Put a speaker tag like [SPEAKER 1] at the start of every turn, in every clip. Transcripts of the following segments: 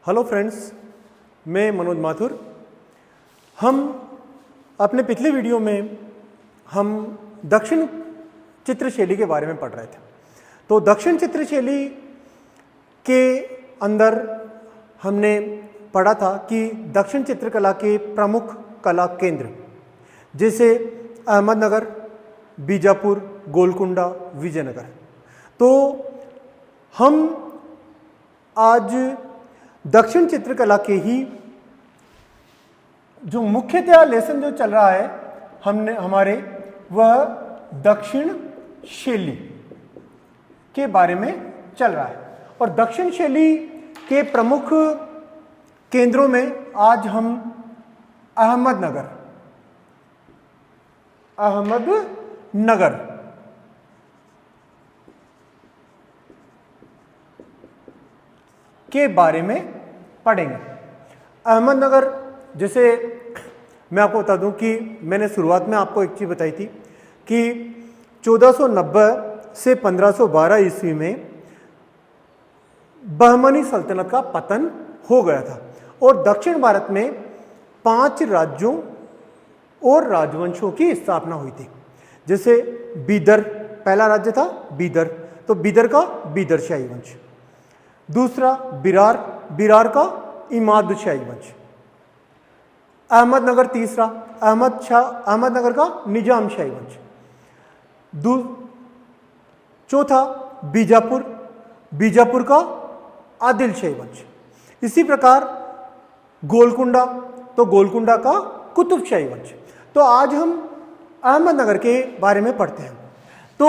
[SPEAKER 1] Hello friends, मैं मनोज माथुर। हम अपने पिछले वीडियो में हम दक्षिण चित्रशैली के बारे में पढ़ रहे थे। तो दक्षिण चित्रशैली के अंदर हमने पढ़ा था कि दक्षिण चित्रकला के प्रमुख कला केंद्र जैसे अहमदनगर, बीजापुर, गोलकुंडा, विजयनगर। तो हम आज दक्षिण चित्रकला के ही जो मुख्यतः लेसन जो चल रहा है हमारे वह दक्षिण शैली के बारे में चल रहा है। और दक्षिण शैली के प्रमुख केंद्रों में आज हम अहमदनगर के बारे में पढ़ेंगे। अहमदनगर, जैसे मैं आपको बता दूं कि मैंने शुरुआत में आपको एक चीज़ बताई थी कि 1490 से 1512 ईस्वी में बहमनी सल्तनत का पतन हो गया था और दक्षिण भारत में 5 राज्यों और राजवंशों की स्थापना हुई थी। जैसे बीदर पहला राज्य था, बीदर, तो बीदर का बीदर शाही वंश। दूसरा बिरार का इमाद शाही वंश। अहमदनगर तीसरा, अहमदनगर का निजाम शाही वंश। चौथा बीजापुर का आदिल शाही वंश। इसी प्रकार गोलकुंडा, तो गोलकुंडा का कुतुब शाही वंश। तो आज हम अहमदनगर के बारे में पढ़ते हैं। तो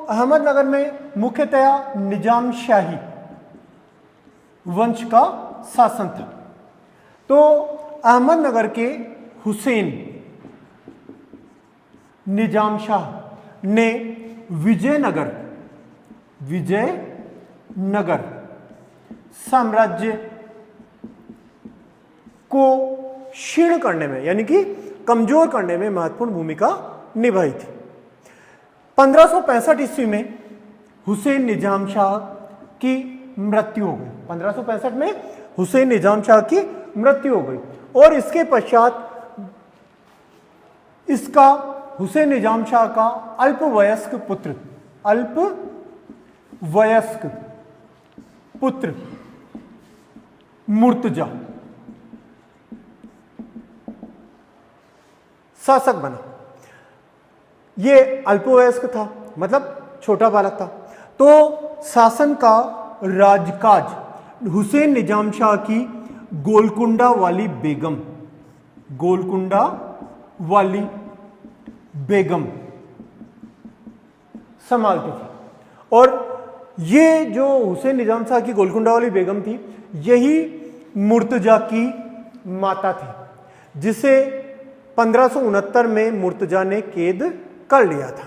[SPEAKER 1] अहमदनगर में मुख्यतया निजाम शाही वंश का शासन था। तो अहमदनगर के हुसैन निजाम शाह ने विजयनगर साम्राज्य को क्षीण करने में, यानी कि कमजोर करने में महत्वपूर्ण भूमिका निभाई थी। 1565 ईस्वी में हुसैन निजाम शाह की मृत्यु हो गई। 1565 में हुसैन निजाम शाह की मृत्यु हो गई और इसके पश्चात इसका हुसैन निजाम शाह का अल्पवयस्क पुत्र मुर्तजा शासक बना। यह अल्पवयस्क था, मतलब छोटा बालक था। तो शासन का राजकाज हुसैन निजाम शाह की गोलकुंडा वाली बेगम संभालती थी। और ये जो हुसैन निजाम शाह की गोलकुंडा वाली बेगम थी, यही मुर्तजा की माता थी, जिसे 1569 में मुर्तजा ने कैद कर लिया था।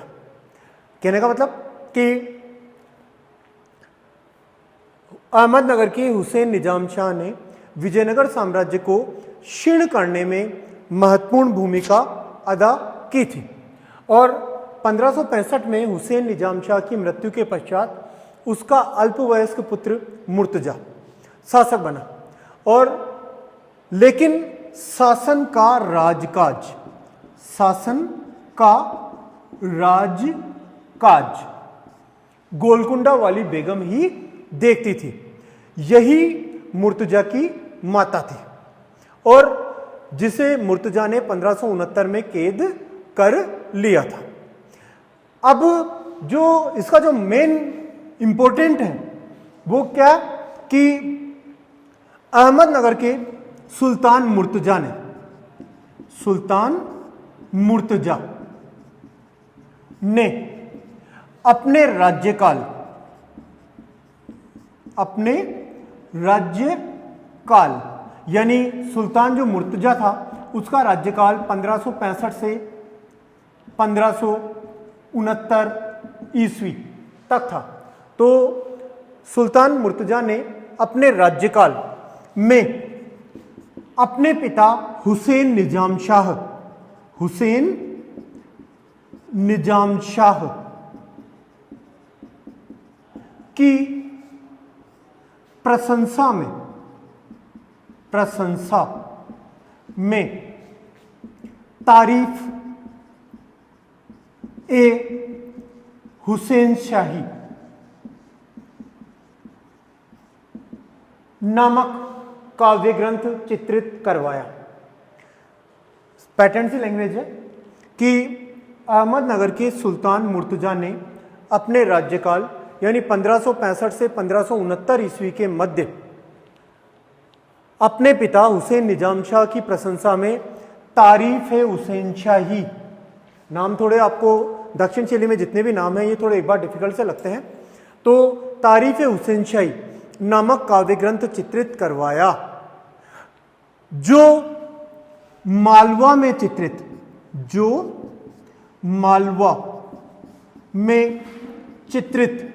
[SPEAKER 1] कहने का मतलब कि अहमदनगर के हुसैन निजाम शाह ने विजयनगर साम्राज्य को क्षीण करने में महत्वपूर्ण भूमिका अदा की थी और 1565 में हुसैन निजाम शाह की मृत्यु के पश्चात उसका अल्पवयस्क पुत्र मुर्तजा शासक बना। और लेकिन शासन का राजकाज गोलकुंडा वाली बेगम ही देखती थी। यही मुर्तजा की माता थी और जिसे मुर्तजा ने 1569 में कैद कर लिया था। अब जो इसका जो मेन इंपॉर्टेंट है वो क्या कि अहमदनगर के सुल्तान मुर्तजा ने अपने राज्यकाल यानी सुल्तान जो मुर्तजा था उसका राज्यकाल 1565 से 1569 ईस्वी तक था। तो सुल्तान मुर्तजा ने अपने राज्यकाल में अपने पिता हुसैन निजाम शाह की प्रशंसा में प्रशंसा में तारीफ ए हुसैन शाही नामक काव्य ग्रंथ चित्रित करवाया। पैटर्न सी लैंग्वेज है कि अहमदनगर के सुल्तान मुर्तजा ने अपने राज्यकाल यानी 1565 से 1569 ईस्वी के मध्य अपने पिता हुसैन निजाम शाह की प्रशंसा में तारीफ है हुसैन शाही, नाम थोड़े आपको दक्षिण शैली में जितने भी नाम हैं ये थोड़े एक बार डिफिकल्ट से लगते हैं, तो तारीफ है हुसैन शाही नामक काव्य ग्रंथ चित्रित करवाया, जो मालवा में चित्रित, जो मालवा में चित्रित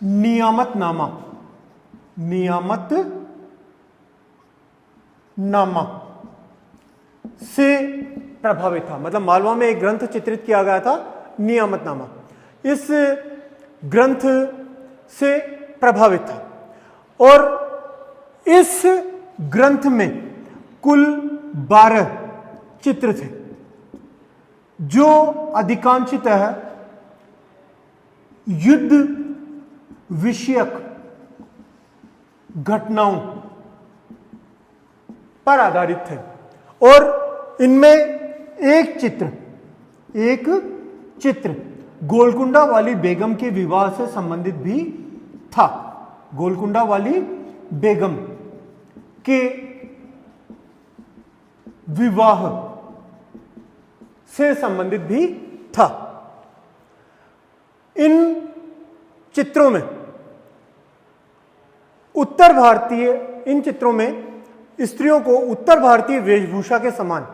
[SPEAKER 1] नियामतनामा से प्रभावित था। मतलब मालवा में एक ग्रंथ चित्रित किया गया था नियामतनामा, इस ग्रंथ से प्रभावित था और इस ग्रंथ में कुल 12 चित्र थे जो अधिकांशतः युद्ध विषयक घटनाओं पर आधारित थे और इनमें एक चित्र गोलकुंडा वाली बेगम के विवाह से संबंधित भी था। गोलकुंडा वाली बेगम के विवाह से संबंधित भी था। इन चित्रों में इन चित्रों में स्त्रियों को उत्तर भारतीय वेशभूषा के समान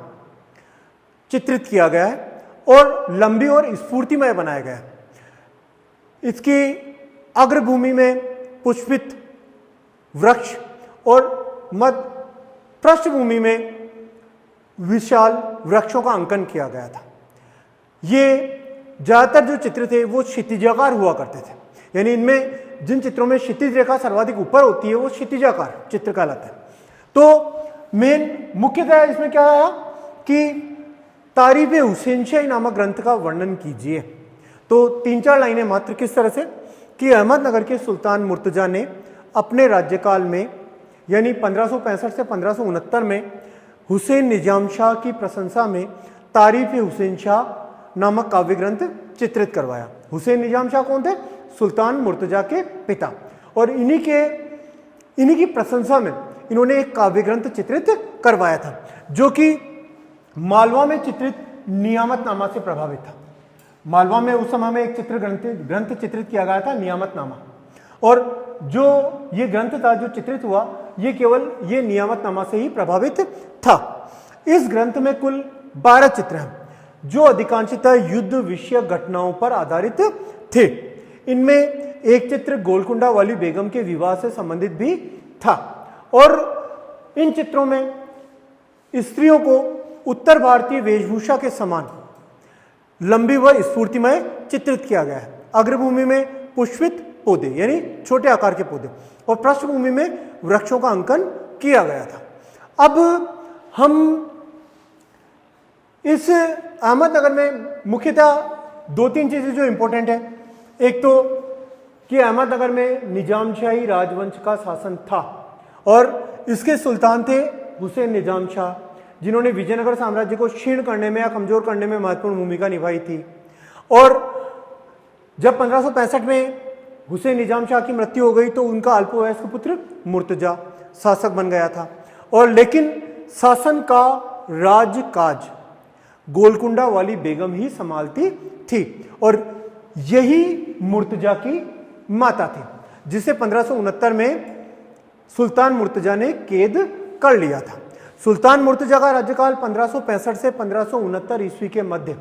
[SPEAKER 1] चित्रित किया गया है और लंबी और स्फूर्तिमय बनाया गया है। इसकी अग्रभूमि में पुष्पित वृक्ष और मध्य पृष्ठभूमि में विशाल वृक्षों का अंकन किया गया था। ये ज्यादातर जो चित्र थे वो क्षितिजाकार हुआ करते थे, यानी इनमें जिन चित्रों में क्षितिज रेखा सर्वाधिक ऊपर होती है वो क्षितिजाकार चित्र कहलाता है। तो मेन मुख्यतः इसमें क्या आया कि तारीफ ए हुसैन शाही नामक ग्रंथ का वर्णन कीजिए। तो 3-4 लाइनें मात्र किस तरह से कि अहमदनगर के सुल्तान मुर्तजा ने अपने राज्यकाल में यानी 1565 से 1569 में हुसैन निजाम शाह की प्रशंसा में तारीफ ए हुसैन शाह नामक काव्य ग्रंथ चित्रित करवाया। हुसैन निजाम शाह कौन थे? सुल्तान मुर्तजा के पिता, और इन्हीं की प्रशंसा में इन्होंने एक काव्य ग्रंथ चित्रित करवाया था जो कि मालवा में चित्रित नियामतनामा से प्रभावित था। मालवा में उस समय में एक ग्रंथ चित्रित किया गया था नियामतनामा, और जो ये ग्रंथ था जो चित्रित हुआ ये केवल ये नियामतनामा से ही प्रभावित था। इस ग्रंथ में कुल 12 चित्र हैं जो अधिकांशतः युद्ध विषयक घटनाओं पर आधारित थे। इनमें एक चित्र गोलकुंडा वाली बेगम के विवाह से संबंधित भी था और इन चित्रों में स्त्रियों को उत्तर भारतीय वेशभूषा के समान लंबी व स्फूर्तिमय चित्रित किया गया है। अग्रभूमि में पुष्पित पौधे यानी छोटे आकार के पौधे और पृष्ठभूमि में वृक्षों का अंकन किया गया था। अब हम इस अहमदनगर में मुख्यतः 2-3 चीजें जो इंपॉर्टेंट है, एक तो कि अहमदनगर में निजाम शाही राजवंश का शासन था और इसके सुल्तान थे हुसैन निजाम शाह, जिन्होंने विजयनगर साम्राज्य को क्षीण करने में या कमजोर करने में महत्वपूर्ण भूमिका निभाई थी। और जब 1565 में हुसैन निजाम शाह की मृत्यु हो गई तो उनका अल्पवयस्क पुत्र मुर्तजा शासक बन गया था, और लेकिन शासन का राजकाज गोलकुंडा वाली बेगम ही संभालती थी और यही मुर्तजा की माता थी, जिसे 1569 में सुल्तान मुर्तजा ने कैद कर लिया था। सुल्तान मुर्तजा का राज्यकाल 1565 से 1569 ईस्वी के मध्य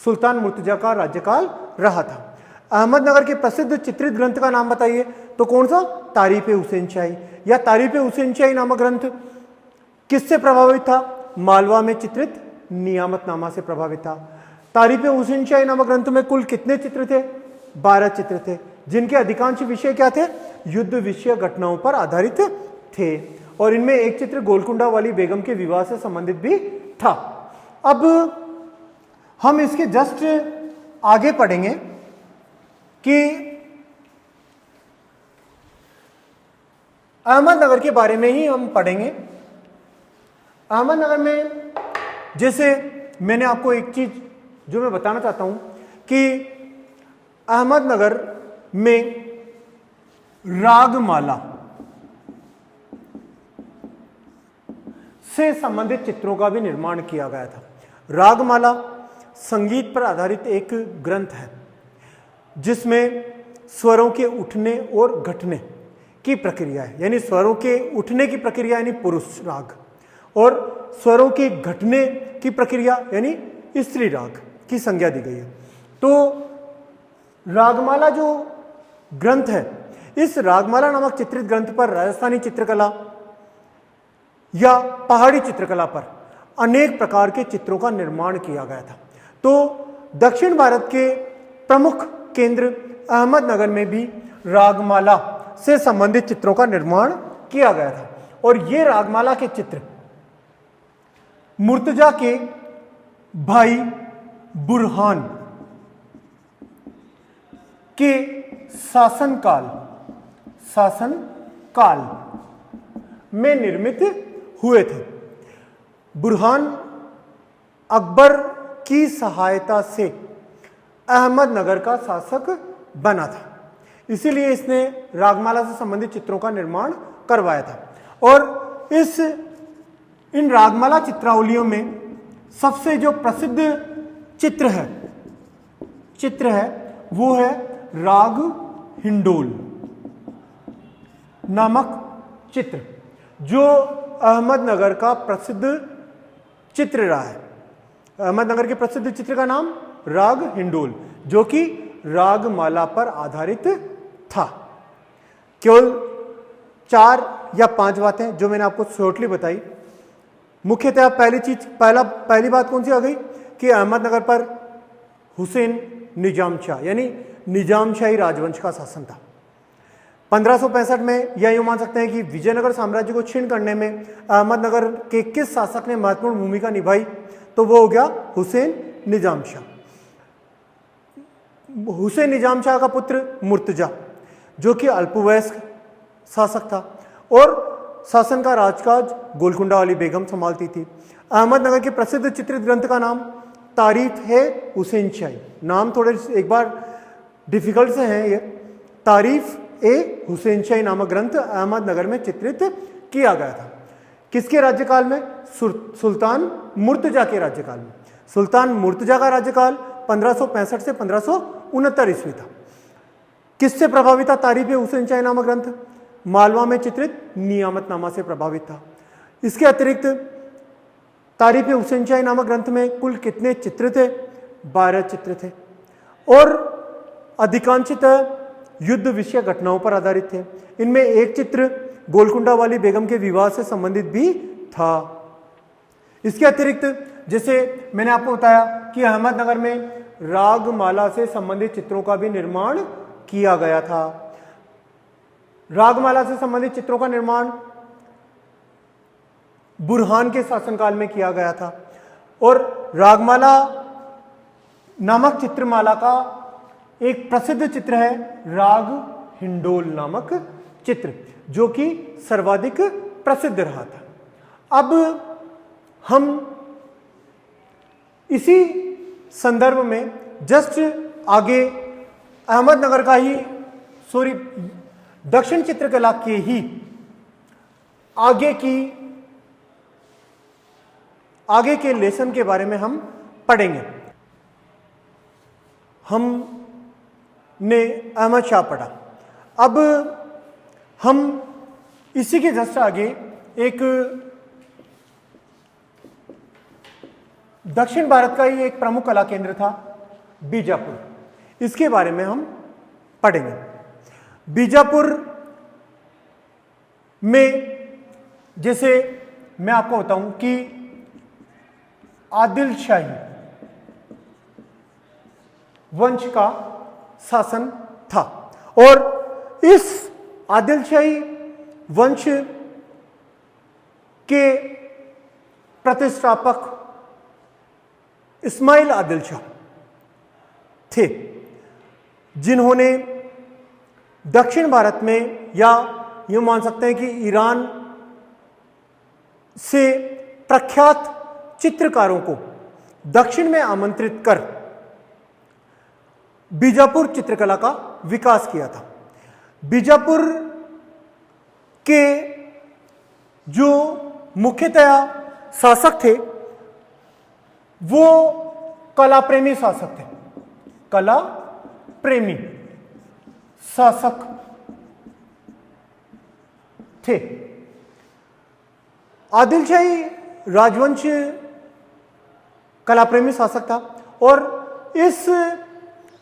[SPEAKER 1] सुल्तान मुर्तजा का राज्यकाल रहा था। अहमदनगर के प्रसिद्ध चित्रित ग्रंथ का नाम बताइए, तो कौन सा? तारीफ ए हुसैन शाही या तारीफ ए हुसैन शाही नामक ग्रंथ किससे प्रभावित था? मालवा में चित्रित नियामतनामा से प्रभावित था। तारीफ ए हुसैन शाही नामक ग्रंथ में कुल कितने चित्र थे? 12 चित्र थे, जिनके अधिकांश विषय क्या थे? युद्ध विषय घटनाओं पर आधारित थे और इनमें एक चित्र गोलकुंडा वाली बेगम के विवाह से संबंधित भी था। अब हम इसके जस्ट आगे पढ़ेंगे कि अहमदनगर के बारे में ही हम पढ़ेंगे। अहमदनगर में जैसे मैंने आपको एक चीज जो मैं बताना चाहता हूं कि अहमदनगर में रागमाला से संबंधित चित्रों का भी निर्माण किया गया था। रागमाला संगीत पर आधारित एक ग्रंथ है जिसमें स्वरों के उठने और घटने की प्रक्रिया है, यानी स्वरों के उठने की प्रक्रिया यानी पुरुष राग और स्वरों के घटने की प्रक्रिया यानी स्त्री राग की संज्ञा दी गई है। तो रागमाला जो ग्रंथ है, इस रागमाला नामक चित्रित ग्रंथ पर राजस्थानी चित्रकला या पहाड़ी चित्रकला पर अनेक प्रकार के चित्रों का निर्माण किया गया था। तो दक्षिण भारत के प्रमुख केंद्र अहमदनगर में भी रागमाला से संबंधित चित्रों का निर्माण किया गया था और ये रागमाला के चित्र मुर्तजा के भाई बुरहान के शासनकाल में निर्मित हुए थे। बुरहान अकबर की सहायता से अहमदनगर का शासक बना था, इसीलिए इसने रागमाला से संबंधित चित्रों का निर्माण करवाया था। और इन रागमाला चित्रावलियों में सबसे जो प्रसिद्ध चित्र है वो है राग हिंडोल नामक चित्र, जो अहमदनगर का प्रसिद्ध चित्र रहा है। अहमदनगर के प्रसिद्ध चित्र का नाम राग हिंडोल, जो कि रागमाला पर आधारित था। केवल 4 या 5 बातें जो मैंने आपको शॉर्टली बताई। मुख्यतः पहली बात कौन सी आ गई कि अहमदनगर पर हुसैन निजाम शाह यानी निजाम शाही राजवंश का शासन था। 1565 में या यूं मान सकते हैं कि विजयनगर साम्राज्य को छीन करने में अहमदनगर के किस शासक ने महत्वपूर्ण भूमिका निभाई, तो वो हो गया हुसैन निजाम शाह। हुसैन निजाम शाह का पुत्र मुर्तजा, जो कि अल्पवयस्क शासक था और शासन का राजकाज गोलकुंडा वाली बेगम संभालती थी। अहमदनगर के प्रसिद्ध चित्रित ग्रंथ का नाम तारीफ है हुसैन शाही। नाम थोड़े एक बार डिफिकल्ट से हैं ये। तारीफ ए हुसैन शाही नामक ग्रंथ अहमदनगर में चित्रित किया गया था। किसके राज्यकाल में? सुल्तान मुर्तजा के राज्यकाल में। सुल्तान मुर्तजा का राज्यकाल 1565 से 1569 ईस्वी था। किससे प्रभावित था तारीफ ए हुसैन शाही नामक ग्रंथ? मालवा में चित्रित नियामतनामा से प्रभावित था। इसके अतिरिक्त तारीफ ए हुसैन शाही नामक ग्रंथ में कुल कितने चित्र थे? 12 चित्र थे और अधिकांशतः युद्ध विषय घटनाओं पर आधारित थे। इनमें एक चित्र गोलकुंडा वाली बेगम के विवाह से संबंधित भी था। इसके अतिरिक्त जैसे मैंने आपको बताया कि अहमदनगर में रागमाला से संबंधित चित्रों का भी निर्माण किया गया था। रागमाला से संबंधित चित्रों का निर्माण बुरहान के शासनकाल में किया गया था और रागमाला नामक चित्रमाला का एक प्रसिद्ध चित्र है राग हिंडोल नामक चित्र, जो कि सर्वाधिक प्रसिद्ध रहा था। अब हम इसी संदर्भ में जस्ट आगे अहमदनगर का ही दक्षिण चित्रकला के ही आगे के लेसन के बारे में हम पढ़ेंगे। हमने अहमद शाह पढ़ा, अब हम इसी के जस्ट आगे एक दक्षिण भारत का ही एक प्रमुख कला केंद्र था बीजापुर, इसके बारे में हम पढ़ेंगे। बीजापुर में जैसे मैं आपको बताऊं कि आदिल शाही वंश का शासन था और इस आदिल शाही वंश के प्रतिष्ठापक इस्माइल आदिल शाह थे, जिन्होंने दक्षिण भारत में, या यूं मान सकते हैं कि ईरान से प्रख्यात चित्रकारों को दक्षिण में आमंत्रित कर बीजापुर चित्रकला का विकास किया था। बीजापुर के जो मुख्यतया शासक थे वो कला प्रेमी शासक थे, कला प्रेमी शासक थे। आदिल शाही राजवंश कला प्रेमी शासक था और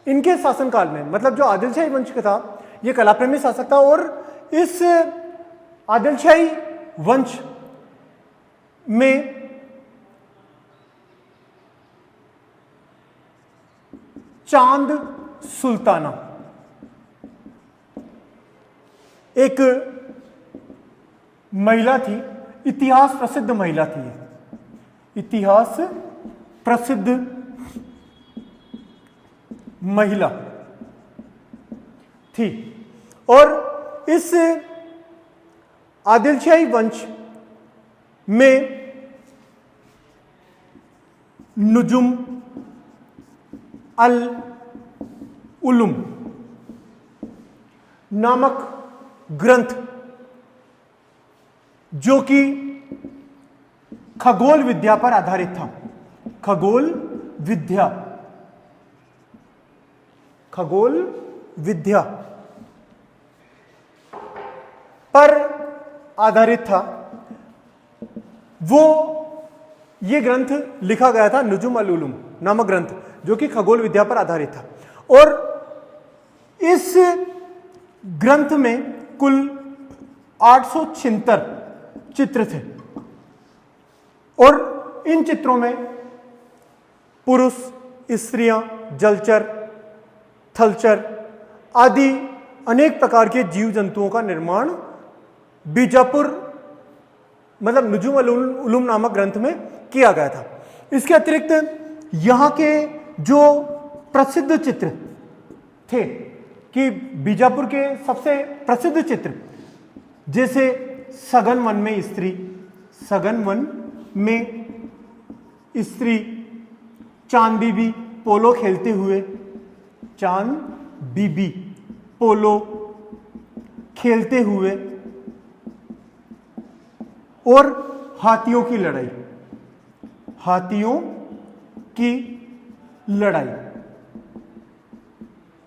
[SPEAKER 1] इनके शासनकाल में, मतलब जो आदिल शाही वंश का था, ये कला प्रेमी शासक था और इस आदिल शाही वंश में चांद सुल्ताना एक महिला थी, इतिहास प्रसिद्ध महिला थी, इतिहास प्रसिद्ध महिला थी। और इस आदिलशाही वंश में नुजुम अल उलुम नामक ग्रंथ, जो कि खगोल विद्या पर आधारित था, खगोल विद्या पर आधारित था, वो ये ग्रंथ लिखा गया था, नुजुम अल उलुम नामक ग्रंथ, जो कि खगोल विद्या पर आधारित था। और इस ग्रंथ में कुल 876 चित्र थे और इन चित्रों में पुरुष, स्त्रियां, जलचर, थलचर आदि अनेक प्रकार के जीव जंतुओं का निर्माण बीजापुर मतलब नुजुम अल उलुम नामक ग्रंथ में किया गया था। इसके अतिरिक्त यहाँ के जो प्रसिद्ध चित्र थे, कि बीजापुर के सबसे प्रसिद्ध चित्र, जैसे सघन वन में स्त्री, सघन वन में स्त्री, चांद बीबी पोलो खेलते हुए, चांद बीबी पोलो खेलते हुए, और हाथियों की लड़ाई, हाथियों की लड़ाई,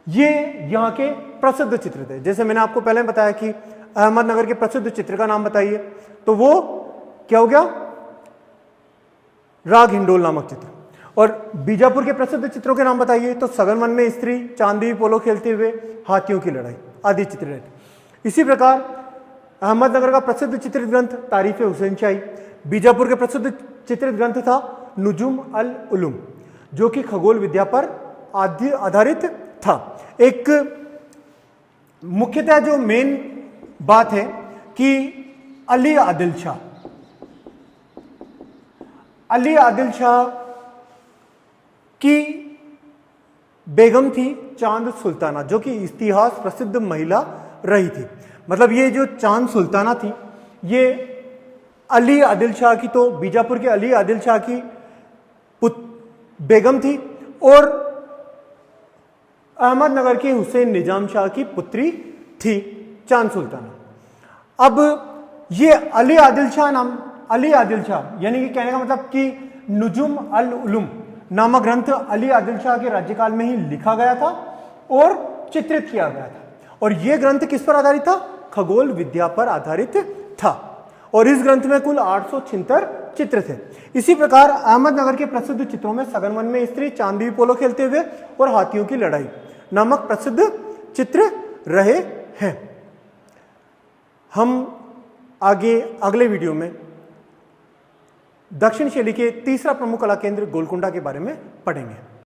[SPEAKER 1] ये यहां के प्रसिद्ध चित्र थे। जैसे मैंने आपको पहले बताया कि अहमदनगर के प्रसिद्ध चित्र का नाम बताइए, तो वो क्या हो गया, राग हिंडोल नामक चित्र। और बीजापुर के प्रसिद्ध चित्रों के नाम बताइए, तो सघन वन में स्त्री, चांदी पोलो खेलते हुए, हाथियों की लड़ाई आदि चित्र रहते। इसी प्रकार अहमदनगर का प्रसिद्ध चित्रित ग्रंथ तारीफ हुसैन शाही, बीजापुर के प्रसिद्ध चित्रित ग्रंथ था नुजुम अल उलुम, जो कि खगोल विद्या पर आधारित था। एक मुख्यतः जो मेन बात है कि अली आदिल शाह, अली आदिल शाह की बेगम थी चांद सुल्ताना, जो कि इतिहास प्रसिद्ध महिला रही थी। मतलब ये जो चांद सुल्ताना थी, ये अली आदिल शाह की, तो बीजापुर के अली आदिल शाह की बेगम थी और अहमदनगर के हुसैन निजाम शाह की पुत्री थी चांद सुल्ताना। अब ये अली आदिल शाह यानी कि कहने का मतलब कि नुजुम अल उलुम नामक ग्रंथ अली आदिल शाह के राज्यकाल में ही लिखा गया था और चित्रित किया गया था। और यह ग्रंथ किस पर आधारित था, खगोल विद्या पर आधारित था। और इस ग्रंथ में कुल 876 चित्र थे। इसी प्रकार अहमदनगर के प्रसिद्ध चित्रों में सघन वन में स्त्री, चांदी पोलो खेलते हुए और हाथियों की लड़ाई नामक प्रसिद्ध चित्र रहे हैं। हम आगे अगले वीडियो में दक्षिण शैली के तीसरा प्रमुख कला केंद्र गोलकुंडा के बारे में पढ़ेंगे।